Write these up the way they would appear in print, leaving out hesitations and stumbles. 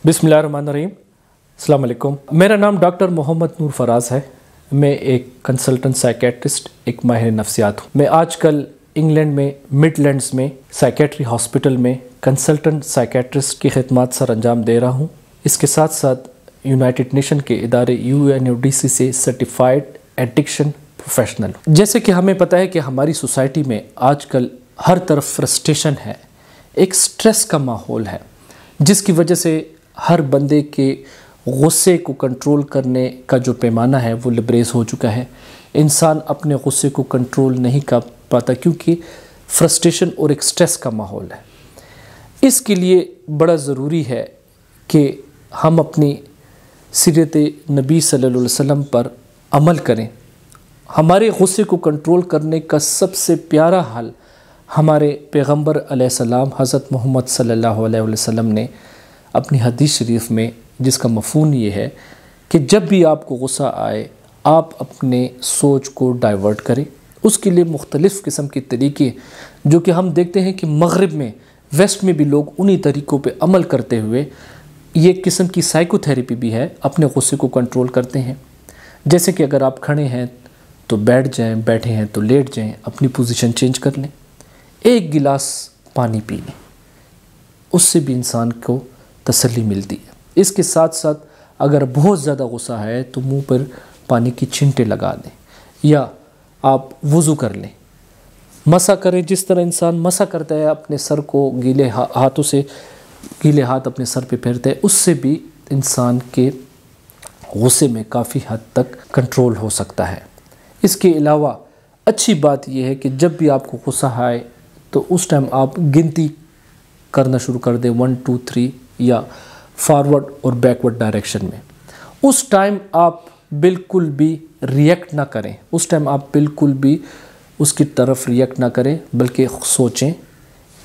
बिस्मिल्लाहिर्रहमानिर्रहीम। अस्सलाम वालेकुम। मेरा नाम डॉक्टर मोहम्मद नूर फराज है। मैं एक कंसल्टेंट साइकेट्रिस्ट, एक माहिर नफ्सियात हूँ। मैं आजकल इंग्लैंड में मिडलैंड्स में साइकेट्री हॉस्पिटल में कंसल्टेंट साइकेट्रिस्ट की खिदमत सर अंजाम दे रहा हूँ। इसके साथ साथ यूनाइटेड नेशन के इदारे UNODC से सर्टिफाइड एडिक्शन प्रोफेशनल। जैसे कि हमें पता है कि हमारी सोसाइटी में आजकल हर तरफ फ्रस्ट्रेशन है, एक स्ट्रेस का माहौल है, जिसकी वजह से हर बंदे के गुस्से को कंट्रोल करने का जो पैमाना है वो लिबरेज हो चुका है। इंसान अपने गुस्से को कंट्रोल नहीं कर पाता क्योंकि फ्रस्ट्रेशन और एक स्ट्रेस का माहौल है। इसके लिए बड़ा ज़रूरी है कि हम अपनी सीरत नबी सल्लल्लाहु अलैहि वसल्लम पर अमल करें। हमारे गुस्से को कंट्रोल करने का सबसे प्यारा हल हमारे पैगंबर अलैहिस्सलाम हज़रत मोहम्मद सल्लल्लाहु अलैहि वसल्लम ने अपनी हदीस शरीफ में, जिसका मफ़हूम ये है कि जब भी आपको गुस्सा आए आप अपने सोच को डाइवर्ट करें। उसके लिए मुख्तलिफ़ किस्म के तरीके जो कि हम देखते हैं कि मग़रिब में, वेस्ट में भी लोग उन्हीं तरीक़ों पे अमल करते हुए ये किस्म की साइकोथेरेपी भी है, अपने गुस्से को कंट्रोल करते हैं। जैसे कि अगर आप खड़े हैं तो बैठ जाएं, बैठे हैं तो लेट जाएं, अपनी पोजीशन चेंज कर लें, एक गिलास पानी पी लें, उससे भी इंसान को तसल्ली मिलती है। इसके साथ साथ अगर बहुत ज़्यादा गुस्सा है तो मुंह पर पानी की छींटे लगा दें या आप वज़ू कर लें, मसा करें। जिस तरह इंसान मसा करता है अपने सर को, गीले हाथों से गीले हाथ अपने सर पे फेरते हैं, उससे भी इंसान के गुस्से में काफ़ी हद तक कंट्रोल हो सकता है। इसके अलावा अच्छी बात यह है कि जब भी आपको गुस्सा आए तो उस टाइम आप गिनती करना शुरू कर दें, 1 2 3 या फॉरवर्ड और बैकवर्ड डायरेक्शन में। उस टाइम आप बिल्कुल भी रिएक्ट ना करें, उस टाइम आप बिल्कुल भी उसकी तरफ रिएक्ट ना करें, बल्कि सोचें।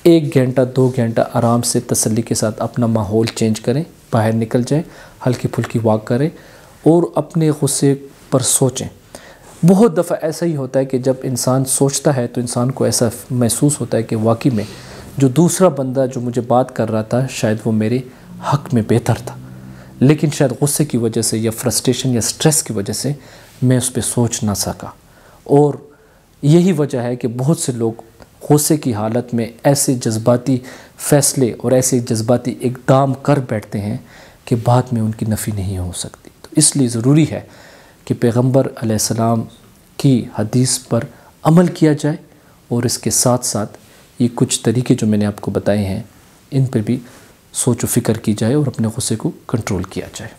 1 घंटा 2 घंटा आराम से तसल्ली के साथ अपना माहौल चेंज करें, बाहर निकल जाएं, हल्की फुल्की वॉक करें और अपने गुस्से पर सोचें। बहुत दफ़ा ऐसा ही होता है कि जब इंसान सोचता है तो इंसान को ऐसा महसूस होता है कि वाकई में जो दूसरा बंदा जो मुझे बात कर रहा था शायद वो मेरे हक़ में बेहतर था, लेकिन शायद गुस्से की वजह से या फ्रस्ट्रेशन या स्ट्रेस की वजह से मैं उस पर सोच ना सका। और यही वजह है कि बहुत से लोग गुस्से की हालत में ऐसे जज्बाती फ़ैसले और ऐसे जज्बाती इक़दाम कर बैठते हैं कि बाद में उनकी नफ़ी नहीं हो सकती। तो इसलिए ज़रूरी है कि पैगंबर अलैहिस्सलाम की हदीस पर अमल किया जाए और इसके साथ साथ ये कुछ तरीके जो मैंने आपको बताए हैं इन पर भी सोच व फ़िक्र की जाए और अपने गुस्से को कंट्रोल किया जाए।